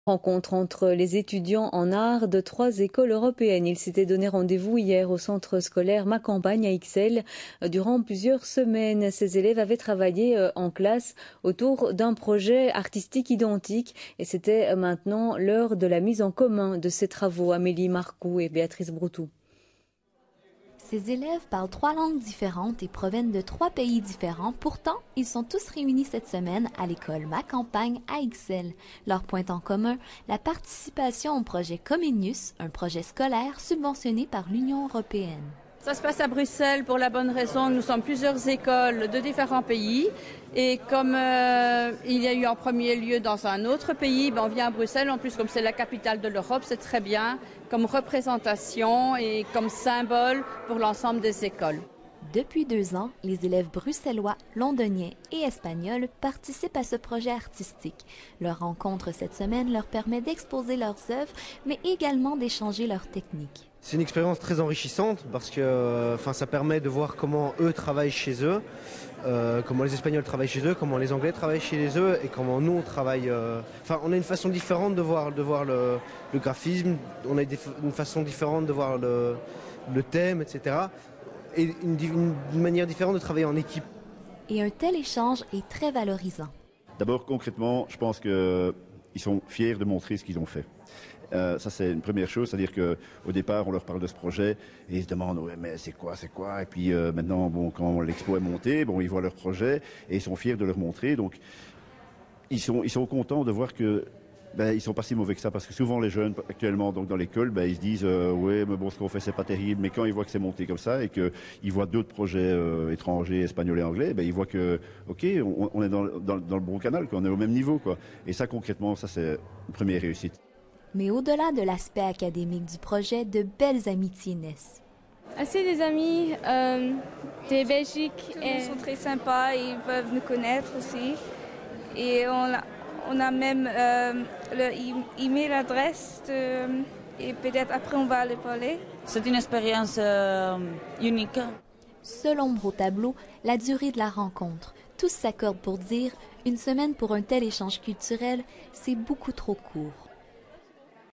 Rencontre entre les étudiants en art de 3 écoles européennes. Ils s'étaient donné rendez-vous hier au centre scolaire Ma Campagne à Ixelles. Durant plusieurs semaines, ces élèves avaient travaillé en classe autour d'un projet artistique identique et c'était maintenant l'heure de la mise en commun de ces travaux. Amélie Marcoux et Béatrice Broutou. Ces élèves parlent 3 langues différentes et proviennent de 3 pays différents. Pourtant, ils sont tous réunis cette semaine à l'école Ma Campagne à Ixelles. Leur point en commun, la participation au projet Comenius, un projet scolaire subventionné par l'Union européenne. Ça se passe à Bruxelles pour la bonne raison que nous sommes plusieurs écoles de différents pays et comme il y a eu en premier lieu dans un autre pays, on vient à Bruxelles. En plus, comme c'est la capitale de l'Europe, c'est très bien comme représentation et comme symbole pour l'ensemble des écoles. Depuis 2 ans, les élèves bruxellois, londoniens et espagnols participent à ce projet artistique. Leur rencontre cette semaine leur permet d'exposer leurs œuvres, mais également d'échanger leurs techniques. C'est une expérience très enrichissante parce que ça permet de voir comment eux travaillent chez eux, comment les Espagnols travaillent chez eux, comment les Anglais travaillent chez eux et comment nous on travaille. On a une façon différente de voir le graphisme, on a une façon différente de voir le thème, etc. Et une manière différente de travailler en équipe. Et un tel échange est très valorisant. D'abord, concrètement, je pense qu'ils sont fiers de montrer ce qu'ils ont fait. Ça, c'est une première chose, c'est-à-dire qu'au départ, on leur parle de ce projet et ils se demandent ouais, mais c'est quoi. Et puis maintenant, quand l'expo est montée, ils voient leur projet et ils sont fiers de leur montrer. Donc, ils sont contents de voir que ils sont pas si mauvais que ça, parce que souvent les jeunes actuellement donc dans l'école, ils se disent ouais mais bon ce qu'on fait c'est pas terrible, mais quand ils voient que c'est monté comme ça et qu'ils voient d'autres projets étrangers, espagnols et anglais, ils voient que ok on est dans le bon canal, qu'on est au même niveau quoi. Et ça concrètement ça c'est une première réussite. Mais au-delà de l'aspect académique du projet, de belles amitiés naissent. C'est des amis des Belgiques. Ils sont très sympas, ils peuvent nous connaître aussi. Et on a même leur email adresse et peut-être après on va aller parler. C'est une expérience unique. Seul ombre au tableau, la durée de la rencontre. Tous s'accordent pour dire une semaine pour un tel échange culturel, c'est beaucoup trop court.